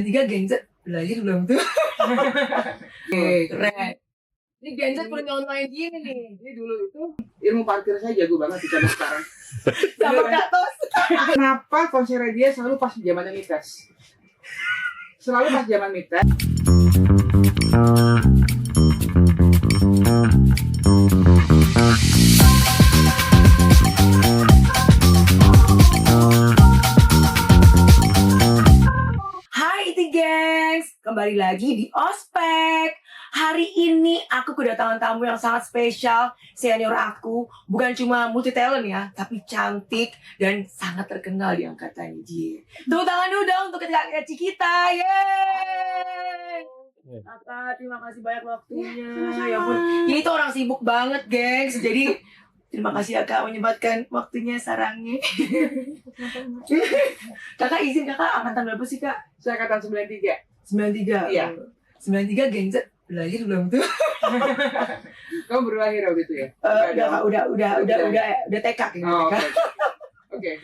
Tiga genset belajar belum tuh? Oke, keren. Ini genset punya online gini nih. Ini dulu itu ilmu parkir saya jago banget sampai sekarang. sama Kak Tos. Kenapa konsernya dia selalu pas zamannya Mites? Selalu pas zaman Mites. Hai itu gengs, kembali lagi di Ospek. Hari ini aku kedatangan tamu yang sangat spesial. Senior aku bukan cuma multi talent ya, tapi cantik dan sangat terkenal di angkatan dia. Tepuk tangan dulu dong untuk kakak kecil kita. Yeay! Kakak, terima kasih banyak waktunya. Ya ampun, ini tuh orang sibuk banget, gengs. Jadi terima kasih ya Kak menyempatkan waktunya sarangnya. Kakak izin kakak angkatan berapa sih Kak? Saya angkatan 93. 93. Iya. 93 genset belajar belum tuh? Kamu baru lahir waktu itu ya? Udah TK kayaknya. Oh, Kak. Oke.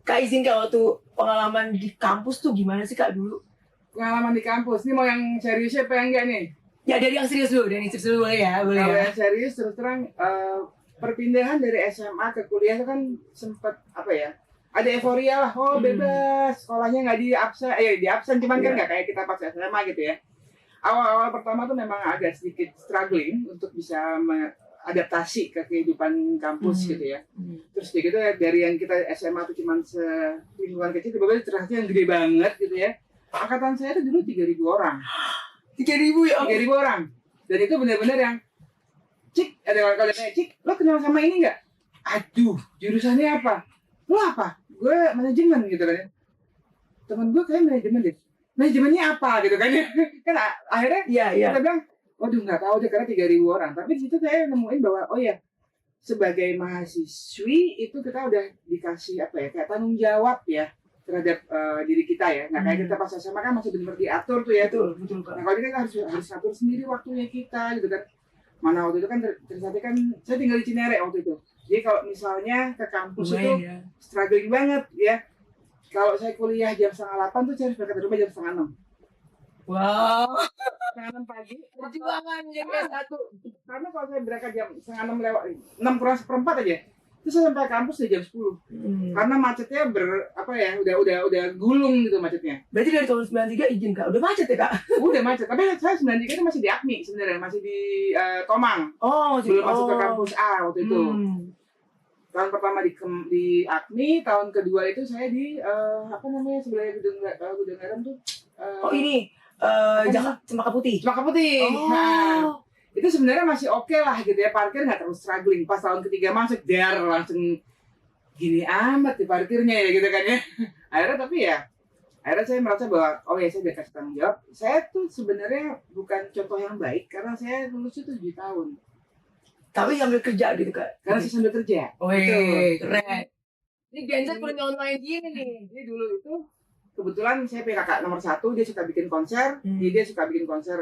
Kak izin Kak, waktu pengalaman di kampus tuh gimana sih Kak dulu? Pengalaman di kampus. Ini mau yang seriusnya apa yang enggak nih? Ya dari yang serius dulu, boleh ya, boleh Kalau ya. yang serius terus terang perpindahan dari SMA ke kuliah itu kan sempat apa ya? Ada euforia lah, bebas, sekolahnya nggak di absen, cuman kan nggak kayak kita pas SMA gitu ya. Awal-awal pertama tuh memang agak sedikit struggling untuk bisa adaptasi ke kehidupan kampus gitu ya. Terus gitu dari yang kita SMA tuh cuman lingkungan kecil, tiba-tiba ternyata yang gede banget gitu ya. Angkatan saya tuh dulu 3.000 orang. 3.000 ya? 3.000 orang. Dan itu benar-benar yang Cik, ada kalau tanya, Cik, lo kenal sama ini nggak? Aduh, jurusannya apa? Lo apa? Gue manajemen gitu kan ya. Temen gue kayak manajemen deh. Manajemennya apa gitu kan ya. Kan akhirnya kita bilang, waduh nggak tahu deh karena 3.000 orang. Tapi di situ saya nemuin bahwa, oh ya, sebagai mahasiswi itu kita udah dikasih apa ya, kayak tanggung jawab ya terhadap diri kita ya. Nah kayak kita pas SMA kan masih benar-benar diatur tuh ya. Betul. Nah kalau ini kan harus atur sendiri waktunya kita gitu kan. Mana waktu itu kan terjadi kan saya tinggal di Cinere waktu itu. Jadi kalau misalnya ke kampus itu struggling banget ya. Kalau saya kuliah jam 7:30 tuh saya harus berangkat dari rumah jam 5:30. Wow. 5:30 pagi. Perjuangan jadi S1. Karena kalau saya berangkat jam 5:30 lewat 6 kurang seperempat aja. Terus saya sampai kampus di jam 10. Karena macetnya udah gulung gitu macetnya. Berarti dari tahun 93 izin Kak, udah macet ya Kak? Udah macet, tapi saya 93 itu masih di AKMI sebenarnya, masih di Tomang. Belum masuk ke kampus A waktu itu. Tahun pertama di AKMI, tahun kedua itu saya di sebelah Gudang Garam tuh. Cempaka Putih. Cempaka Putih. Nah, itu sebenarnya masih oke lah gitu ya, parkir nggak terlalu struggling. Pas tahun ketiga masuk langsung gini amat di parkirnya ya gitu kan ya. Akhirnya saya merasa bahwa saya udah kasih tanggung jawab. Saya tuh sebenarnya bukan contoh yang baik karena saya lulus itu 7 tahun. Tapi sambil kerja gitu Kak? Karena saya sambil kerja. Wih, keren. Ini genset punya online gini nih. Ini dulu itu kebetulan saya punya kakak nomor 1, dia suka bikin konser. Dia suka bikin konser,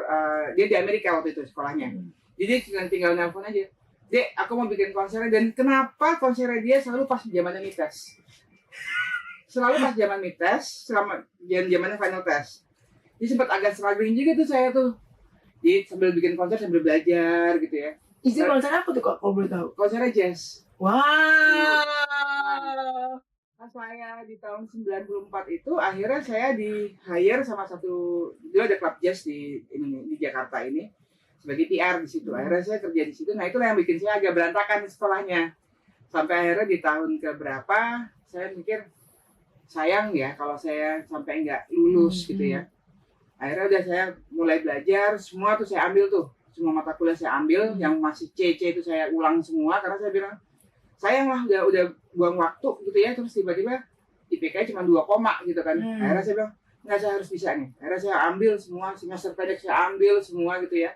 dia di Amerika waktu itu sekolahnya. Jadi dia tinggal nelpon aja. Dek, aku mau bikin konsernya. Dan kenapa konsernya dia selalu pas zamannya Mites? Selalu pas zaman Mites, selama zamannya final test. Jadi sempat agak struggling juga tuh saya tuh. Jadi sambil bikin konser sambil belajar gitu ya. Izin konser apa tuh Kak, kalau boleh tahu? Konsernya jazz. Wow. Pas saya di tahun 94 itu, akhirnya saya di-hire sama dia ada klub jazz di Jakarta ini sebagai PR di situ. Akhirnya saya kerja di situ. Nah itulah yang bikin saya agak berantakan di sekolahnya. Sampai akhirnya di tahun keberapa saya mikir sayang ya kalau saya sampai nggak lulus gitu ya. Akhirnya udah saya mulai belajar, semua tuh saya ambil tuh. Semua mata kuliah saya ambil, yang masih CC itu saya ulang semua karena saya bilang sayang lah udah buang waktu gitu ya, terus tiba-tiba IPK cuma 2 koma gitu kan. Akhirnya saya bilang nggak, saya harus bisa nih. Akhirnya saya ambil semua, semester pendek saya ambil semua gitu ya.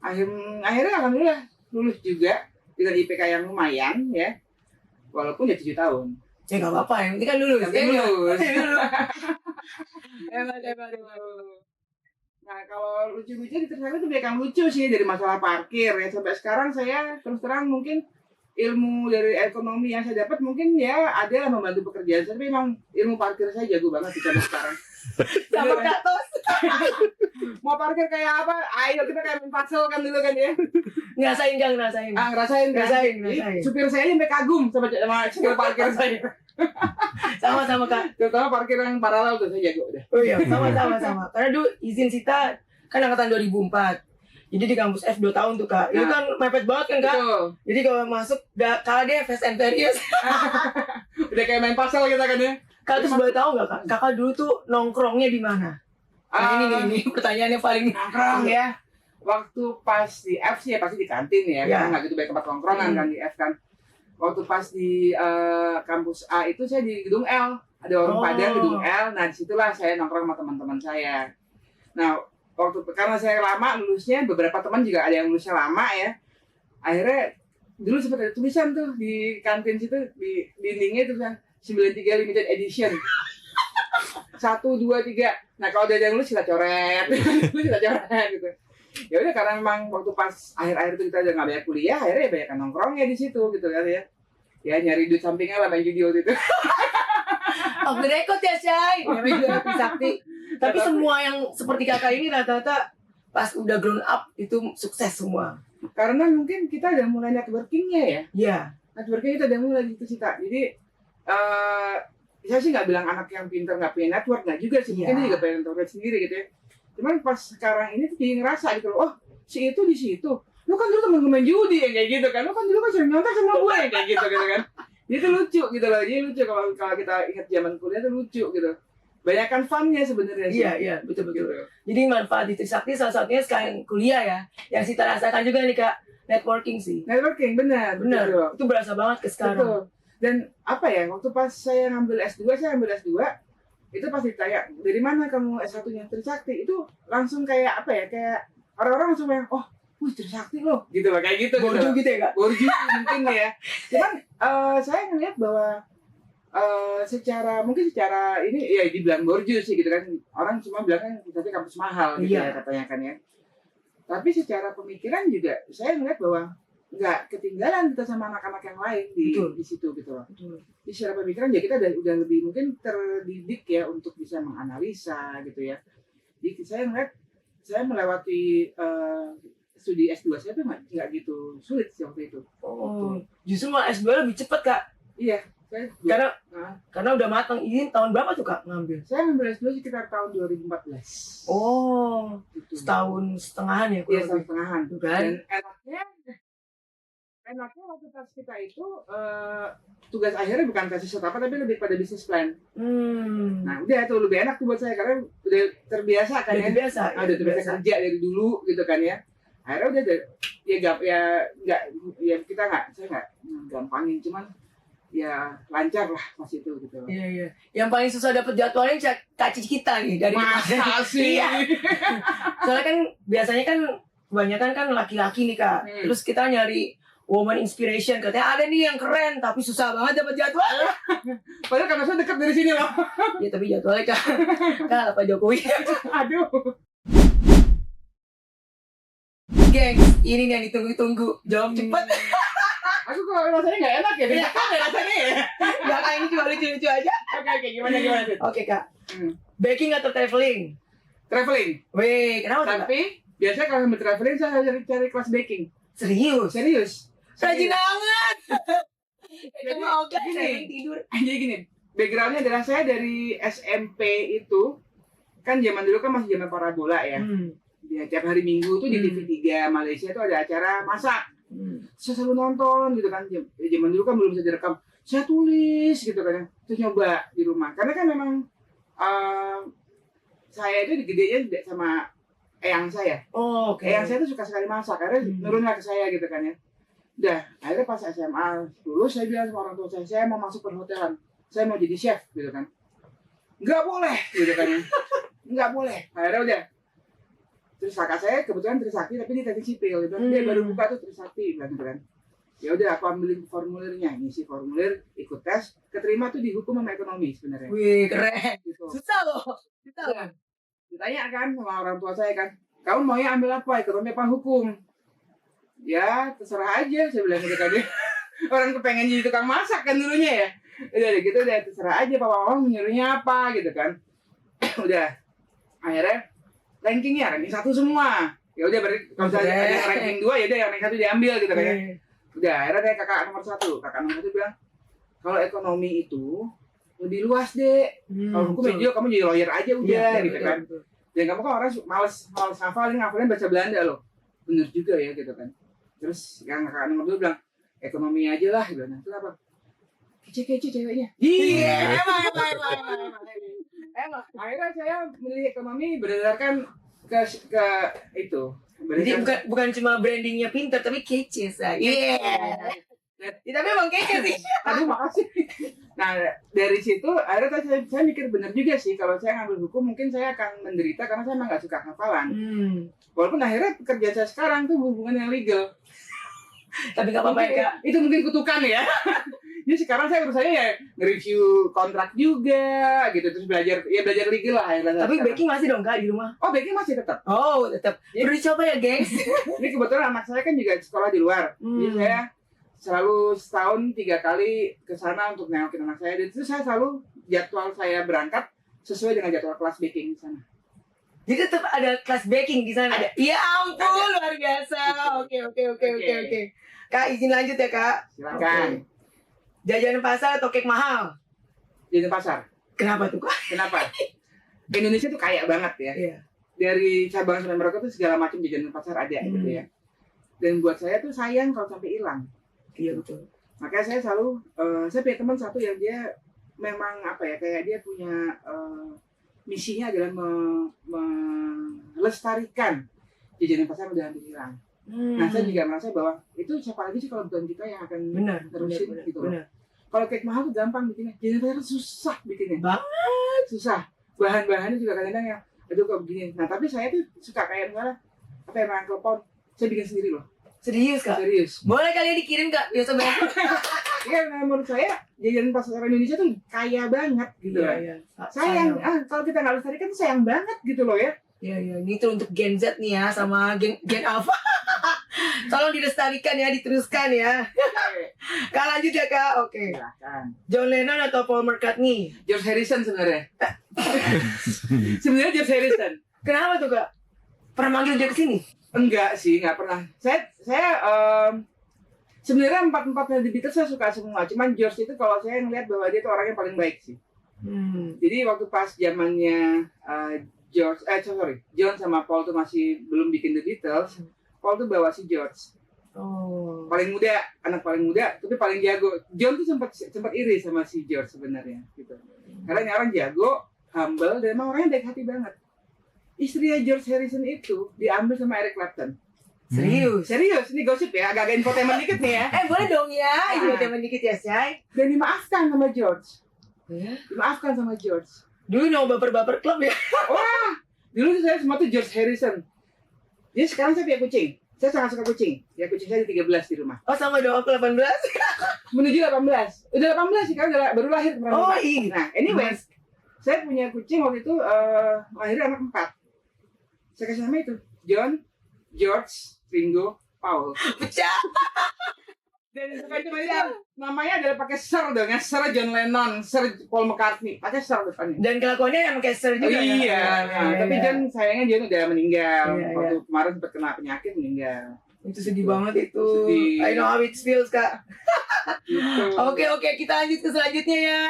Akhirnya alhamdulillah lulus juga dengan IPK yang lumayan ya, walaupun ya 7 tahun. Ya nggak apa-apa, yang penting kan lulus. Lulus. Hebat. Nah kalau lucu-lucu di ternyata itu banyak yang lucu sih dari masalah parkir ya. Sampai sekarang saya terus terang mungkin ilmu dari ekonomi yang saya dapat mungkin ya ada lah membantu pekerjaan saya, tapi memang ilmu parkir saya jago banget di zaman sekarang. Sama Kak Tos. Mau parkir kayak apa? Ayo kita kayak main puzzle kan dulu kan ya. Ngerasain kan, ngerasain. Ngerasain kan? Ngerasain. Jadi, supir saya sampai kagum sama skill parkir saya. Sama Kak. Terutama parkir yang paralel tuh saya jago udah. Oh iya, sama. Karena dulu izin Sita kan angkatan 2004. Jadi di kampus F 2 tahun tuh Kak. Itu Nah. kan mepet banget kan Kak. Betul. Jadi kalau masuk kalah deh Fast and Furious. Udah kayak main puzzle kita kan ya. Kak terus boleh tahu nggak Kak? Kakak dulu tuh nongkrongnya di mana? Nah, ini pertanyaannya paling nongkrong ya. Waktu pas di F sih ya pasti di kantin ya. Ya. Karena nggak gitu banyak tempat nongkrongan kan di F kan. Waktu pas di kampus A itu saya di gedung L. Ada warung Padang gedung L. Nah disitulah saya nongkrong sama teman-teman saya. Nah karena saya lama lulusnya, beberapa teman juga ada yang lulusnya lama ya. Akhirnya dulu sempat ada tulisan tuh di kantin situ, di dindingnya tulisan 93 limited edition. 1, 2, 3. Nah kalau ada yang lulus kita coret, kita coret gitu. Ya udah karena memang waktu pas akhir-akhir itu kita udah nggak banyak kuliah, akhirnya ya banyak nongkrongnya di situ gitu kan ya. Ya nyari duit sampingnya lah main judi waktu itu. off the record ya Syai. Namanya juga Trisakti. Tapi semua yang seperti kakak ini rata-rata pas udah grown up itu sukses semua. Karena mungkin kita udah mulai networkingnya ya. Iya. Networking itu udah mulai gitu sih Kak. Jadi saya sih nggak bilang anak yang pintar nggak punya network, nggak juga sih. Mungkin dia juga punya network sendiri gitu ya. Cuman pas sekarang ini tuh jadi ngerasa gitu loh, oh si itu di situ. Lu kan dulu temen gue main judi yang kayak gitu kan. Lu kan dulu kan sering nyontek sama gue yang kayak gitu kan. Jadi itu lucu gitu loh. Jadi lucu kalau kita ingat zaman kuliah tuh lucu gitu. Banyakan fun-nya sebenarnya sih. Iya, betul. Jadi manfaat di Trisakti salah satunya sekalian kuliah ya. Yang Sita rasakan juga nih Kak, networking sih. Networking, benar. Benar. Itu berasa banget ke sekarang. Betul. Dan apa ya, waktu pas saya ngambil S2, itu pasti ditanya, dari mana kamu S1-nya? Trisakti. Itu langsung kayak apa ya, kayak orang-orang langsung yang, oh, wih Trisakti loh. Gitu loh, kayak gitu. Borju gitu ya Kak? Borju mungkin ya. Cuman saya ngeliat bahwa secara ini ya dibilang borju sih gitu kan, orang semua bilang kan tapi kampus mahal gitu ya katanya kan ya. Tapi secara pemikiran juga saya ngeliat bahwa nggak ketinggalan kita sama anak-anak yang lain di situ gitu loh. Jadi secara pemikiran ya kita udah lebih mungkin terdidik ya untuk bisa menganalisa gitu ya. Jadi saya ngeliat saya melewati studi S2 saya tuh nggak gitu sulit sih waktu itu. Oh, justru malah S2 lebih cepat Kak. Iya. Karena udah matang. Ini tahun berapa tuh Kak ngambil? Saya ngambil S2 sekitar tahun 2014. Oh, gitu. setahun setengahan ya? Iya, setahun setengahan. Kan? Dan enaknya waktu pas kita itu tugas akhirnya bukan tesis atau apa, tapi lebih pada bisnis plan. Nah udah tuh lebih enak tuh buat saya karena udah terbiasa kan ya. Udah terbiasa kerja dari dulu gitu kan ya. Akhirnya udah saya nggak gampangin, cuman ya lancar lah pas itu gitu. Iya. Yang paling susah dapet jadwalnya Kak Cici kita nih dari masa sih. Iya. Soalnya kan biasanya kan kebanyakan kan laki-laki nih Kak. Terus kita nyari woman inspiration, katanya ada nih yang keren tapi susah banget dapat jadwal. Padahal karena saya dekat dari sini loh. Ya tapi jadwalnya kan Pak Jokowi. Aduh. Gengs, ini yang ditunggu-tunggu. Jawab cepat. Aku kok rasanya nggak enak ya? Iya kan rasanya ya? Nggak Kak, ini cuma lucu-lucu aja. Oke, gimana? Oke Kak. Baking atau traveling? Traveling. Wih, kenapa tuh Kak? Tapi biasanya kalau sambil traveling saya harus cari kelas baking. Serius. Rajin banget. Jadi oke, gini, tidur. Jadi gini, backgroundnya adalah saya dari SMP itu, kan zaman dulu kan masih zaman parabola ya. Ya, tiap hari Minggu tuh di TV3 Malaysia tuh ada acara masak. Saya selalu nonton gitu kan. Zaman dulu kan belum bisa direkam. Saya tulis gitu kan. Terus nyoba di rumah. Karena kan memang saya itu digedenya sama eyang saya. Oh, oke. Eyang saya tuh suka sekali masak. Akhirnya nurunlah ke saya gitu kan ya. Udah, akhirnya pas SMA lulus saya bilang sama orang tua saya mau masuk perhotelan. Saya mau jadi chef gitu kan. Nggak boleh gitu kan ya. Nggak boleh. Akhirnya udah. Terus kakak saya kebetulan Trisakti tapi dia teknik sipil. Dia baru buka tuh Trisakti bilang gitu kan. Ya udah aku ambilin formulirnya, ngisi formulir, ikut tes, keterima tuh di hukum sama ekonomi sebenarnya. Wih, keren. Gitu. Susah loh. Ya. Ditanya kan sama orang tua saya kan, kamu maunya ambil apa, ekonomi apa hukum? Ya terserah aja, saya bilang gitu kan. Orang kepengen jadi tukang masak kan dulunya ya. Udah gitu udah terserah aja papa mama menyuruhnya apa gitu kan. Udah akhirnya ranking 1 semua. Ya udah berarti kalau misalnya ada yang ranking 2 ya udah yang ranking 1 diambil gitu kan ya. Udah akhirnya kayak kakak nomor 1 bilang kalau ekonomi itu lebih luas deh. Kalau hukum ya kamu jadi lawyer aja udah gitu kan. Dan kamu kan orang males ngafalin baca Belanda loh. Bener juga ya gitu kan. Terus yang kakak nomor 2 bilang ekonomi aja lah gitu. Nah, itu apa? Kece-kece ceweknya. Iya, emang. Akhirnya saya memilih ekonomi berdasarkan ke itu. Jadi bukan cuma brandingnya pintar tapi kece saya. Iya. Tapi emang kece sih. Aduh makasih. Nah dari situ akhirnya saya mikir benar juga sih kalau saya ngambil hukum mungkin saya akan menderita karena saya emang nggak suka hafalan. Walaupun akhirnya pekerjaan saya sekarang tuh hubungan yang legal. Tapi nggak apa-apa ya Kak. Itu mungkin kutukan ya. Jadi sekarang saya urusannya ya nge-review kontrak juga gitu terus belajar legal lah akhirnya. Tapi baking masih dong Kak di rumah? Oh baking masih tetap. Oh tetap. Perlu dicoba ya gengs. Ini kebetulan anak saya kan juga sekolah di luar. Jadi saya selalu setahun 3 kali ke sana untuk nengokin anak saya. Dan itu saya selalu jadwal saya berangkat sesuai dengan jadwal kelas baking di sana. Jadi tetap ada kelas baking di sana. Ya ampun luar biasa. Oke. Kak izin lanjut ya Kak. Silakan. Jajanan pasar atau kek mahal? Jajanan pasar. Kenapa tuh Kak? Kenapa? Indonesia tuh kaya banget ya. Iya. Dari cabang sampai mereka tuh segala macam jajanan pasar ada gitu ya. Dan buat saya tuh sayang kalau sampai hilang. Iya betul. Makanya saya selalu, saya punya teman satu yang dia memang apa ya, kayak dia punya misinya adalah melestarikan jajanan pasar udah hampir hilang. Nah saya juga merasa bahwa itu siapa lagi sih kalau bukan kita yang akan terusin gitu loh. Kalau kek mahal tuh gampang bikinnya, jajanan pasar susah bikinnya. Banget. Susah. Bahan-bahannya juga kadang-kadang yang, aduh kok begini. Nah tapi saya tuh suka kayak misalnya, apa yang telepon, saya bikin sendiri loh. Serius Kak? Serius. Boleh kalian dikirim Kak? Biasa-biasa. Iya, menurut saya jajanan pasar Indonesia tuh kaya banget gitu. Iya. Sayang, kalau kita nggak lestarikan tuh sayang banget gitu loh ya. Iya. Ini tuh untuk Gen Z nih ya sama Gen Alpha. Tolong dilestarikan ya, diteruskan ya. Kak lanjut ya Kak. Oke. Silakan. John Lennon atau Paul McCartney? George Harrison sebenarnya. Sebenarnya George Harrison. Kenapa tuh Kak? Pernah manggil dia ke sini? Enggak sih, nggak pernah. Saya sebenarnya 4-4 di Beatles saya suka semua. Cuman George itu kalau saya ngeliat bahwa dia itu orang yang paling baik sih. Jadi waktu pas zamannya John sama Paul tuh masih belum bikin The Beatles, Paul tuh bawa si George. Oh. Paling muda, anak paling muda, tapi paling jago. John tuh sempat iri sama si George sebenarnya, gitu. Karena ini orang jago, humble, dan emang orangnya baik hati banget. Istrinya George Harrison itu diambil sama Eric Clapton. Serius, ini gosip ya, agak-agak infotainment dikit nih ya. Boleh dong ya, infotainment dikit ya, Say. Dan dimaafkan sama George. Ya? Dimaafkan sama George. Dulu nyoba baper-baper klub ya? Wah, dulu saya semua tuh George Harrison. Jadi sekarang saya punya kucing. Saya sangat suka kucing. Ya kucing saya di 13 di rumah. Oh sama dong, aku 18. Menuju 18. Udah 18 sih, kan baru lahir kemarin. Oh iya. Nah, anyways, saya punya kucing waktu itu lahirnya anak 4. Saya kasih nama itu John, George, Ringo, Paul. Pecah. Dan namanya adalah pakai Sir dong ya, Sir John Lennon, Sir Paul McCartney, pakai Sir depannya. Dan kelakuannya emang kayak Sir juga ya. Iya. Tapi John sayangnya dia udah meninggal. Iya. Waktu kemarin sempat kena penyakit meninggal. Itu sedih banget itu. Sedih. I know how it feels Kak. Gitu. Oke, kita lanjut ke selanjutnya ya.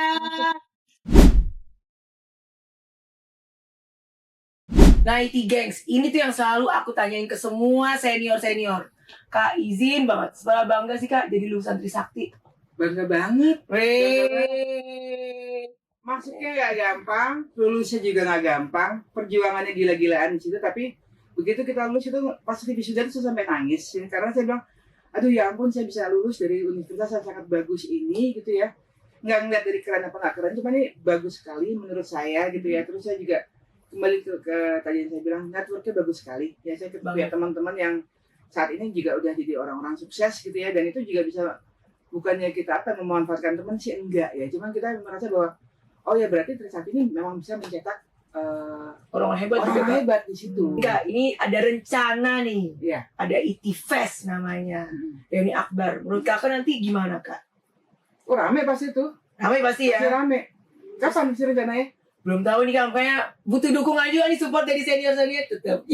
Nah IT gengs, ini tuh yang selalu aku tanyain ke semua senior. Kak izin banget, setelah bangga sih Kak jadi lulusan Trisakti. Bangga banget. Wih. Masuknya nggak gampang, lulusnya juga nggak gampang, perjuangannya gila-gilaan di situ. Tapi begitu kita lulus itu pas di wisuda itu sampai nangis, ya. Karena saya bilang, aduh ya ampun saya bisa lulus dari universitas yang sangat bagus ini gitu ya. Nggak ngeliat dari keren apa nggak keren, cuma ini bagus sekali menurut saya gitu ya. Terus saya juga kembali ke tadi yang saya bilang networknya bagus sekali. Ya saya punya teman-teman yang saat ini juga udah jadi orang-orang sukses gitu ya, dan itu juga bisa bukannya kita memanfaatkan teman sih enggak ya, cuman kita merasa bahwa oh ya berarti Trisakti ini memang bisa mencetak Orang hebat juga. orang hebat di situ. Enggak, ini ada rencana nih. Iya. Ada IT Fest namanya. Reuni Akbar. Menurut kakak nanti gimana kak? Oh rame pasti tuh. Ramai pasti Pasti ya. rame. Kapan sih rencananya? Belum tahu nih kak, makanya butuh dukungan juga nih, support dari senior-senior tetap.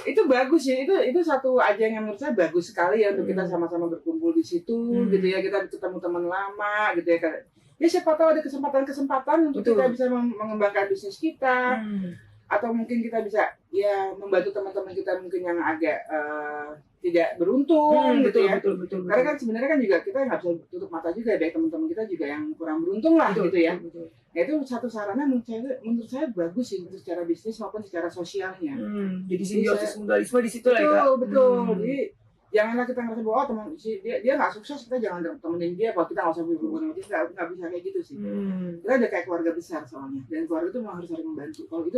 Itu bagus ya, itu satu ajang yang menurut saya bagus sekali ya untuk kita sama-sama berkumpul di situ gitu ya, kita ketemu teman lama gitu ya. Ya siapa tahu ada kesempatan untuk Betul. kita bisa mengembangkan bisnis kita, atau mungkin kita bisa ya membantu teman-teman kita mungkin yang agak tidak beruntung gitu ya. Betul. Karena kan sebenarnya kan juga kita nggak bisa tutup mata juga ya, teman-teman kita juga yang kurang beruntung lah gitu ya. Betul. Nah, itu satu sarana menurut saya bagus sih untuk secara bisnis maupun secara sosialnya. Jadi simbiosis mutualisme di situ lah ya kak. Betul. Jadi janganlah kita ngerasa bahwa teman dia nggak sukses, kita jangan temenin dia, kalau kita nggak usah berhubungan sama dia, nggak bisa kayak gitu sih. Kita udah kayak keluarga besar soalnya, dan keluarga itu memang harus saling membantu. Kalau itu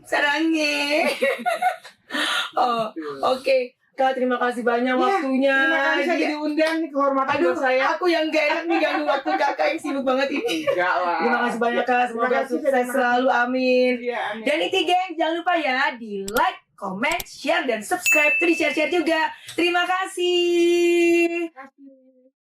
sarangnya. Oke. Kak, terima kasih banyak waktunya. Terima kasih saya diundang, nih kehormatan buat saya. Aku yang gak enak nih ganggu waktu kakak yang sibuk banget ini. Enggak lah. Terima kasih banyak kak, semoga sukses selalu, amin. Iya, amin. Dan itu geng, jangan lupa ya di like, comment, share, dan subscribe. Terus share-share juga. Terima kasih. Terima kasih.